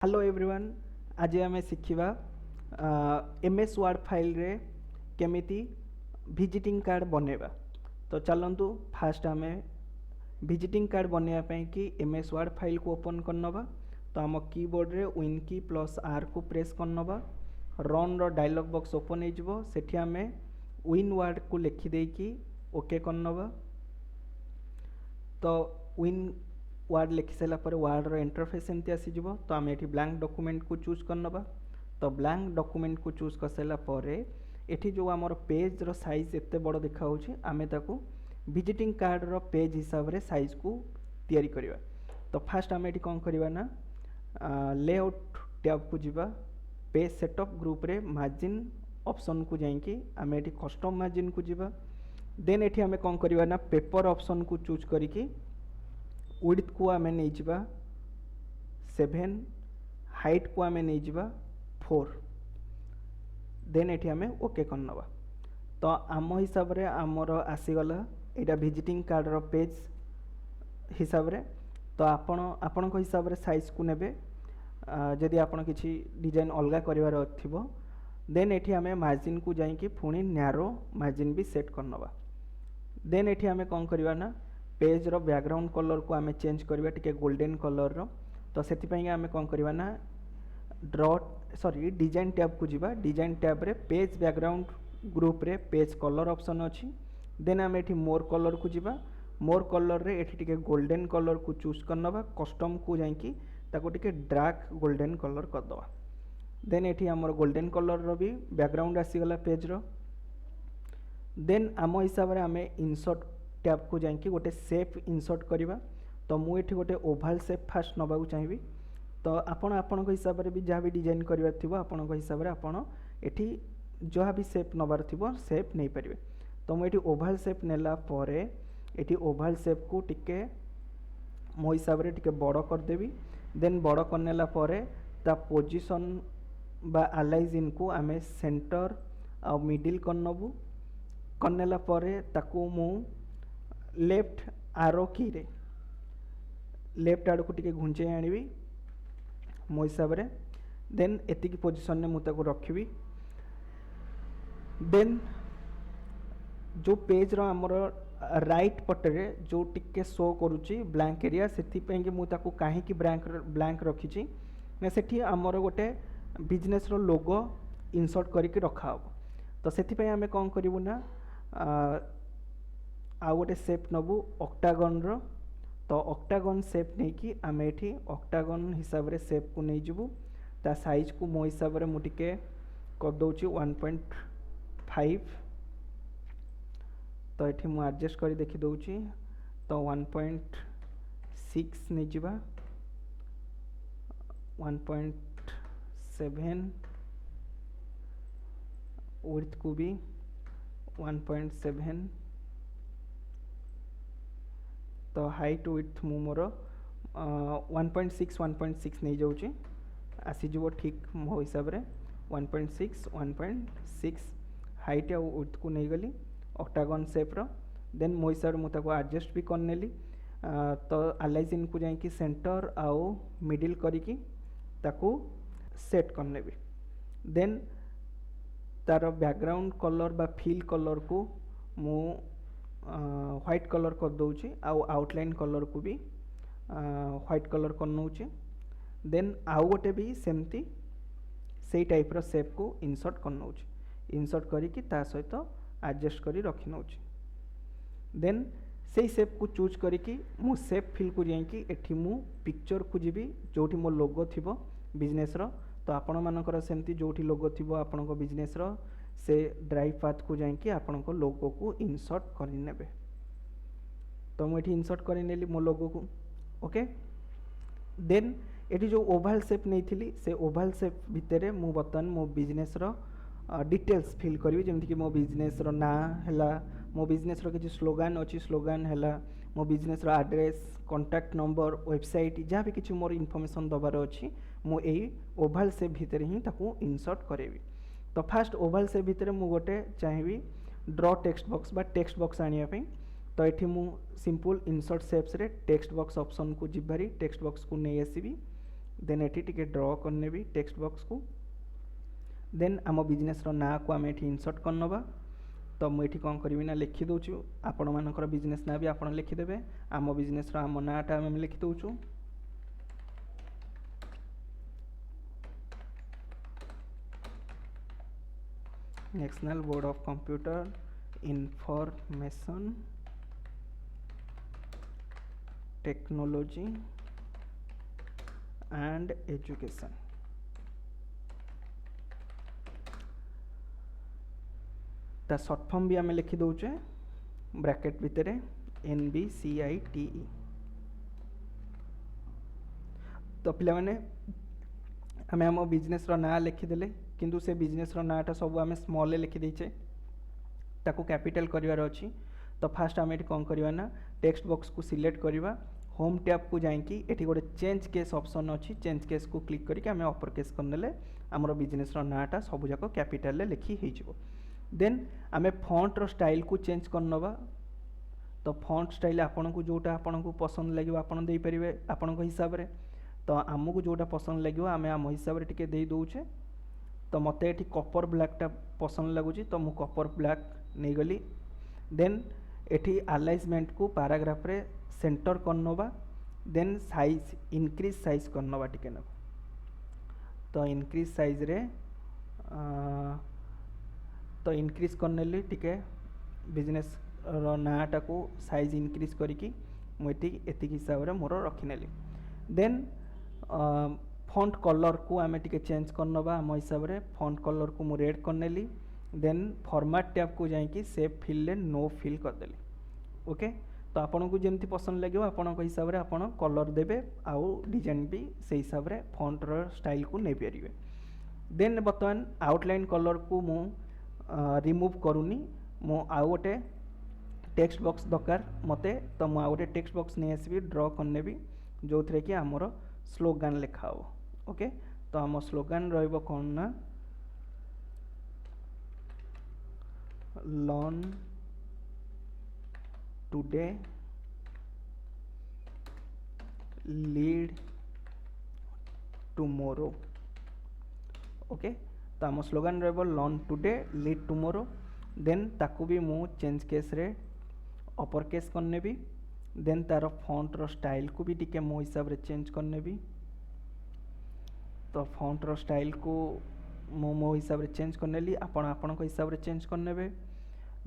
Hello everyone. आज आम शिखा MS word file रे केमिति विजिटिंग कार्ड बनैबा। तो चलतु फास्ट आम विजिटिंग कार्ड बनवाई कि एमएस वर्ड फाइल को ओपन करनवा। तो आम कीबोर्ड रे विन की प्लस आर को प्रेस करनवा। रन रो डायलॉग बॉक्स ओपन हो सेठी आम विन वर्ड को लिखिदे कि ओके करनवा। तो विन वार्ड लिखि सारा वार्डर इंटरफेस एमती आसीज। तो आम ये ब्लैंक डॉक्यूमेंट को चूज करनवा। तो ब्लैंक डॉक्यूमेंट को चूज कर सारापर ये जो आमर पेज रो साइज एत बड़ देखा आम ताको विजिटिंग कार्ड रो पेज हिसाब से साइज को तैयारी करवा। तो फास्ट आम ये कौन करवा ना लेआउट टैब को जीवा। पेज सेटअप ग्रुप रे मार्जिन ऑप्शन को जाइए आम ये कस्टम मार्जिन को जीवा। देन ये आम कौन करवा ना पेपर ऑप्शन को चूज करिकी विड्थ को आम नहीं 7, हाइट को आम नहीं 4। देन ये आम ओके करनवा। तो आम हिसाब रे आमर आसीगला यहाँ विजिटिंग कार्ड रो पेज हिसाब रे। तो आपण हिसाब रे साइज को नेबे जदि आपण किसी डिजाइन अलग करार थिबो। देन ये आम मार्जिन को जाइए पुणी नैरो मार्जिन भी सेट करनवा। देन ये आम कौन करवा ना पेज रो बैकग्राउंड कलर को आम चेंज करवा टिके गोल्डन कलर रो। तो से आम कौन करवा ना डिजाइन टैब को जीवा। डिजाइन टैब रे पेज बैकग्राउंड ग्रुप रे पेज कलर ऑप्शन अच्छी। देन आम ये मोर कलर को जीवा। मोर कलर रे एठी टिके गोल्डन कलर को चूज करनवा। कस्टम को जाइए ताको टिके डार्क गोल्डन कलर करदवा। देन ये आमर गोल्डन कलर रो भी बैकग्राउंड आसीगला पेज रो। देन आम हिसाब से आम इंसर्ट टैब को जाइए गोटे सेप इंसर्ट करवा। तो मुझे गोटे ओभाल सेप फास्ट नवाक चाहिए। तो आपण हिसाब से भी जहाँ भी डिजाइन करार थी आपण हिसाब से आपड़ ये जहाँ भी सेप नवार थी सेप नहीं पारे। तो मुझे ओभाल सेप नेला परे ये ओभाल सेप को टिके मो हिसाब से टिके बड़ करदेवी। देन बड़ करनेला परे ता पोजिशन बा अलाइजिन को आम सेंटर आ मिडिल करनबू। करनेला परे ताकू मु लेफ्ट आरो की रे लेफ्ट आड़ को टिके घुंचे आनिबी मो हिसाब से। देन एतिकी पोजिशन में मुझे रखी। देन जो पेज रो आमर राइट पटे जो टिके शो करुच्ची ब्लैंक एरिया से मुझे कहीं ब्लैंक रखी ना से आमर गोटे बिजनेस रो लोगो इंसर्ट करके रखा। तो से आम कौन करूँ ना आ गोटे सेप नबू ऑक्टागन रो। तो ऑक्टागन सेप नहीं कि आम ये ऑक्टागन हिसाब से सेप को नहीं जीवु। ता साइज को मो हिसाब से मुझे कर दौची 1.5। तो ये मुझे एडजस्ट कर देखी दौची। तो 1.6 नहीं जीवा 1.7 विड्थ को भी 1.7। तो हाइट विड्थ मु मोर 1.6 नहीं जाऊँगी आसीज ठीक मो हिसाब से 1.6 हाइट आ विड्थ को नहीं गली ऑक्टागन सेप रो। देन मो हिसाब से मुझे एडजस्ट भी करनेली। तो अलाइजिन को जाइए सेंटर आउ मिडिल करिकी ताकू सेट करने भी। देन तार बैकग्राउंड कलर बा फिल कलर को मु व्हाइट कलर कर दूची आउ आउटलाइन कलर को भी व्हाइट कलर कर नौचे। देन आउ गोटे भी सेमती से टाइप रो सेप को इंसर्ट कर नौचे। इंसर्ट करिकी ता सहित एडजस्ट करी रखी नौचे। देन से सेप को चूज करिकी मु सेप फिल को जाइए एठी मु पिक्चर को जीवी जोठी मो लोगो थिबो बिजनेस रो। तो आपण मानकर सेमती जोठी लोगो थिबो आपण को बिजनेस रो से ड्राइव पाथ को जाइए आपण को लोगो को इंसर्ट करने। तो मुझे इंसर्ट कर मो लोगो को ओके। देन ये जो ओभाल सेप नहीं थी से ओभाल सेप भितर मु बर्तमान मो बिजनेस रो डिटेल्स फिल करी जमी कि मो बिजनेस रो ना है मो बिजनेस रो किसी स्लोगान अच्छी स्लोगान है मो बिजनेस रो एड्रेस कांटेक्ट नंबर वेबसाइट जहाँ भी किसी मोर इनफॉरमेशन दबार अच्छी मुझे ओभाल सेप भितर ही ताकू इंसर्ट करेबी। तो फास्ट ओभाल सेप भितर मु गोटे चाहिए ड्रॉ टेक्स्ट बॉक्स बा टेक्स्ट बॉक्स आने। तो ये मु सिंपल इंसर्ट सेप्स रे टेक्स्ट बॉक्स ऑप्शन को जीवारी टेक्स्ट बॉक्स को नहीं आसबी। देन एठी टिके ड्रॉ करने भी टेक्स्ट बॉक्स को देन आम बिजनेस ना को आम एठी इंसर्ट करनबा तो मुझे कौन करी ना लिखि दूचु आपण मानकर बिजनेस ना भी आप लिखिदेवे आम बिजनेस आम नाटा आम लिखि दूचु national board of computer information technology and education ता शॉर्ट फॉर्म भी आम लिखि दौचे ब्रैकेट भितर NBCITE तो पिला माने आम आम बिजनेस ना लिखिदेले किंतु से बिजनेस नाटा सब आम स्मॉल लिखि देचे ताको कैपिटल करिवार अछि तो फास्ट आम ये कौन करवा ना टेक्स्ट बॉक्स को सिलेक्ट करवा होम टैब को जाइकी एटी गोटे चेंज केस ऑप्शन अच्छी चेंज केस को क्लिक करके आम अपर केस करने आमर बिजनेस नाटा सबूक कैपिटल लिखि हो देन आम फॉन्ट रो स्टाइल को चेंज करनवा तो फॉन्ट स्टाइल आपन को जोटा आपन को पसंद लगे आपन दे परिवे आपन को हिसाब रे तो आमको जोटा पसंद लगे आम आम हिसाब रे टिके दे दौचे तो मत ये कपर ब्लैकटा पसंद लगुच तो मु कपर ब्लैक नहीं गली देन एठी अलाइजमेंट को पैराग्राफ रे सेंटर करनवा देन साइज इंक्रीज साइज करनवा टिके न तो इंक्रीज साइज रे तो इंक्रीज करने टिके बिजनेस नाटा को साइज इंक्रीज करी मुझे एतिक हिसाब से मोर रखिनेली देन फॉन्ट कलर को आम टिके चेंज करनवा आम हिसाब से फॉन्ट कलर को मु रेड करनेली देन फॉर्मेट टैब को जाइए सेव फिल ले नो फिल करदेली ओके तो आपन को जमती पसंद लगे आपण हिसाब से आपन कलर देबे आउ डिजाइन भी से हिसाब से फॉन्ट रो स्टाइल को नहीं पारे देन बर्तमान आउटलाइन कलर को मु रिमूव करूनी मु आउ गोटे टेक्स्ट बॉक्स दरकार मते तो मु आउ गोटे टेक्स्ट बॉक्स नहीं आसबी ड्रॉ करने भी जो थे कि आमर स्लोगान लिखा हो ओके तो आम स्लोगान रहिबो कौन ना learn today lead tomorrow okay तो आम स्लोगान रहिबो learn today lead tomorrow then ताकू भी मु चेंज केस रे अपर केस करने भी देन तार फॉन्ट रो स्टाइल को भी टिके मो हिसाब रे चेंज करने भी तो फॉन्ट रो स्टाइल को मो हिसाब रे चेंज करने ली आपण को हिसाब रे चेंज करने बे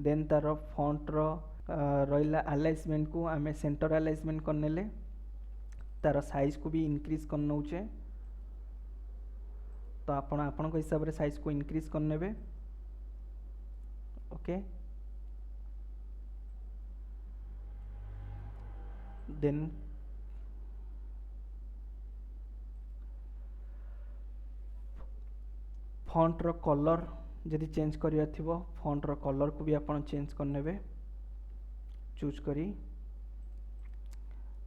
देन तार फॉन्ट रो रहिला अलाइजमेंट को आमे सेंटर अलाइजमेंट करने ले तार साइज को भी इंक्रीज कर नौचे तो आपण को हिसाब रे साइज को इंक्रीज करने बे ओके देन फॉन्ट रो कलर जदि चेंज करिया थिबो फॉन्ट रो कलर को भी आपण चेंज करने बे चूज करी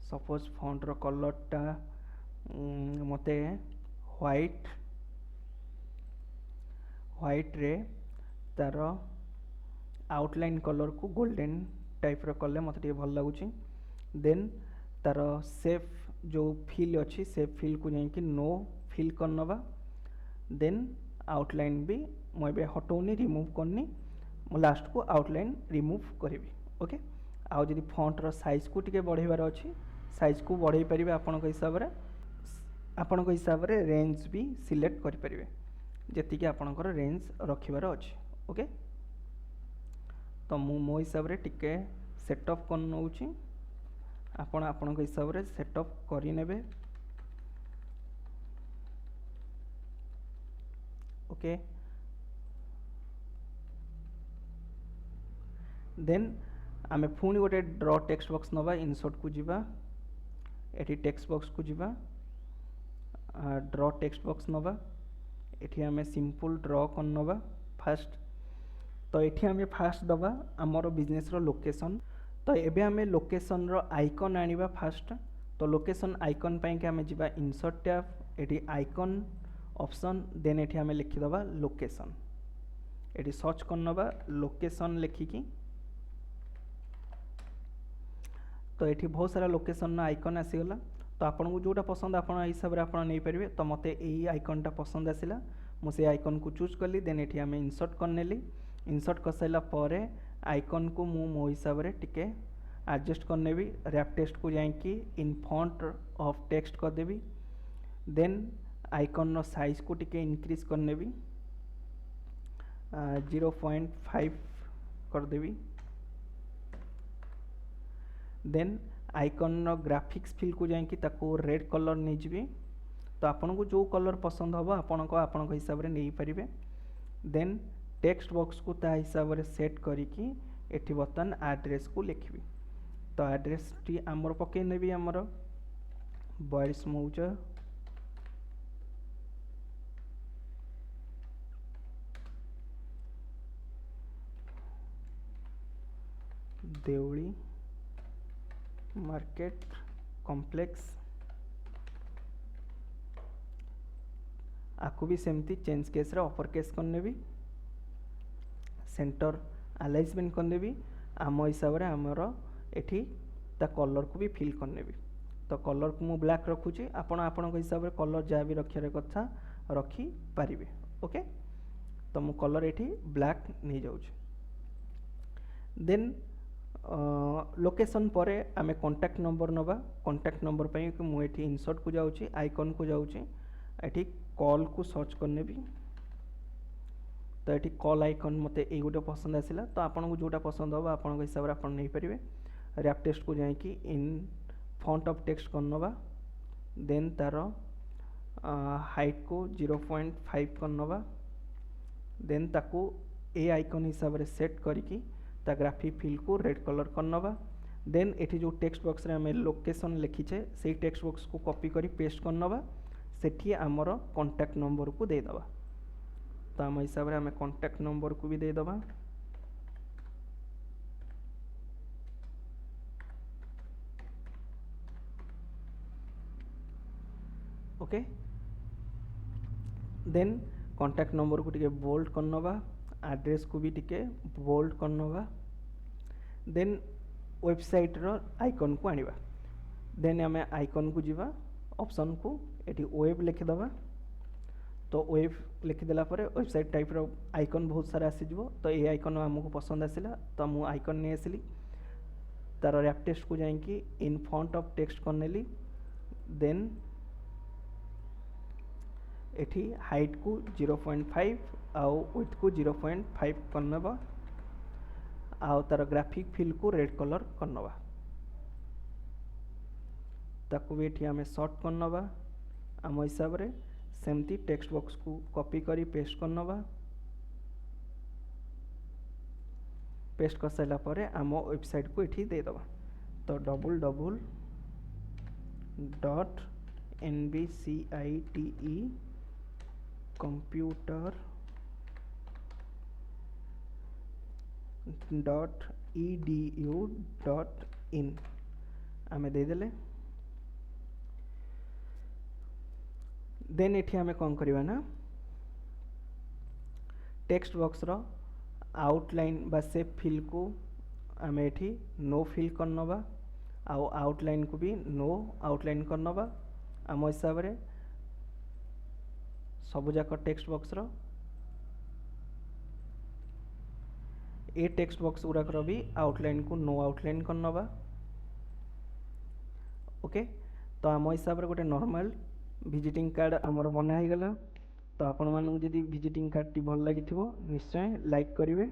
सपोज फॉन्ट रो कलर टा मते व्हाइट रे तार आउटलाइन कलर को गोल्डन टाइप रो कले मते टिके भल लागुची देन तार सेफ जो फिल अच्छी सेफ फिल को जाइए नो फिल करनवा देन आउटलाइन भी मुझे हटौनी रिमूव करनी लास्ट को आउटलाइन रिमूव करी ओके आउ जदि फॉन्ट रो साइज को टिके बढ़ेबार अच्छी साइज को बढ़े पारे आपण हिसाब रे रेंज भी सिलेक्ट करि परिबे जति कि आपणकर रेंज रखिबार अच्छी ओके तो मो हिसाब रे टिके सेटअप कर नौची आपण हिसाब रे सेटअप करि नेबे ओके देन आमे पुणी गोटे ड्रॉ टेक्स्ट बॉक्स नवा इंसर्ट को जीवा एटी टेक्स्ट बॉक्स को जीवा ड्रॉ टेक्स्ट बॉक्स नवा एटी आमे सिंपल ड्रॉ कर नवा फास्ट तो एटी आमे फास्ट दबा आमर बिजनेस रो लोकेशन तो एबे आमे लोकेशन रो आइकन आनिबा फास्ट तो लोकेशन आइकन पाई के आमे जीवा इंसर्ट टैब एटी आइकन ऑप्शन देन एटी आमे लिखि दबा लोकेशन एटी सर्च करनबा लोकेशन लिखिकी तो ये बहुत सारा लोकेशन आइकन आसीगला तो आपन को जोटा पसंद आप हिसाब से आप नहीं पारे। तो मत यही आइकनटा पसंद आसला मुझे आइकन को चूज कली देन ये आम इनसर्ट करनेली। इनसर्ट कर सारा पर आइकन को मो हिसाब से टिके एडजस्ट करनेबी। रैप टेक्स्ट को जाकि इन फॉन्ट ऑफ टेक्स्ट करदेवी। देन आइकन साइज को टिके इंक्रीज करनेबी 0.5 करदेवी। देन आइकन ग्राफिक्स फिल को जाकि ताको रेड कलर नहीं जी। तो आपन को जो कलर पसंद हम आपन हिसाब से नहीं पारे। देन टेक्स्ट बॉक्स को ता हिसाब से सेट करिकी एठी बर्तमान एड्रेस को लिखी। तो एड्रेस टी आमर पकई नेबी आमर बॉयज मौजा देवली मार्केट कॉम्प्लेक्स। आपको भी सेमती चेंज केस रे अपर केस करने भी सेंटर अलाइजमेंट करने भी आम हिसाब से आमर एठी ता कलर को भी फिल करने भी। तो कलर को मु ब्लैक रखुची आपण हिसाब से कलर जहाँ भी रखियार कथा रखी पारिबे। ओके तो मु कलर एठी ब्लैक नहीं जाउची। देन लोकेशन पर आमे कांटेक्ट नंबर नबा। कांटेक्ट नंबर पे मुझे इनसर्ट को जाऊँगी आइकन को जाऊँगी एठी कॉल को सर्च करने भी। तो ये कॉल आइकन मत ये गोटे पसंद आसला। तो आपन को जोटा पसंद हम आप हिसाब से आप नहीं पारे। रैप टेक्स्ट को जाकि इन फॉन्ट ऑफ टेक्स्ट करनवा। देन तार हाइट को 0.5 करनवा। देन ताको ए आइकन हिसाब से सेट करिकी ता ग्राफिक फिल को रेड कलर करनवा। देन एठी जो टेक्स्ट बॉक्स रे हमें लोकेशन लिखीचे से टेक्स्ट बॉक्स को कॉपी करी पेस्ट करनवा। सेठी आमर कांटेक्ट नंबर को दे दबा। तो आम हिसाब से आम कांटेक्ट नंबर को भी दे दबा। ओके देन कांटेक्ट नंबर को टिके बोल्ड करनवा। एड्रेस को भी टिके बोल्ड करनवा। देन वेबसाइट रो आइकन को आनिबा। देन आम आइकन को जीवा ऑप्शन को एटी वेब लिखिदबा। तो वेब लिखिदेला वेबसाइट टाइप रो आइकन बहुत सारा आसीजो। तो ये आइकन आमको पसंद आसला तो मु आइकन नहीं आसली। तार रैप टेक्स्ट को जाकि in front of text करनेली। Then एठी हाइट को 0.5 आउ विड्थ को 0.5 करनबा। आउ तार ग्राफिक फिल को रेड कलर करनबा। ताको भी एठी आमे शॉर्ट करनबा आम हिसाब से। सेमती टेक्स्ट बॉक्स को कॉपी करी पेस्ट करनबा। पेस्ट कर सारा पर आम वेबसाइट को एठी दे दबा। तो www.nbcite.computer.edu.in आमे दे देले। देन एठी आमे कौन करिवा ना टेक्स्ट बॉक्स रो आउटलाइन बा सेप फिल को आमे एठी नो फिल करनबा। आउ आउटलाइन को भी नो आउटलाइन करनबा। आम हिसाब से सबुजाक टेक्स्ट बॉक्स रो ए टेक्स्ट बॉक्स गुराक भी आउटलाइन को नो आउटलाइन करनबा। ओके तो आम हिसाब से गोटे नॉर्मल विजिटिंग कार्ड आमर बना हो गला। तो आपण मानू जदि विजिटिंग कार्ड टी भल लगी निश्चय लाइक करेंगे।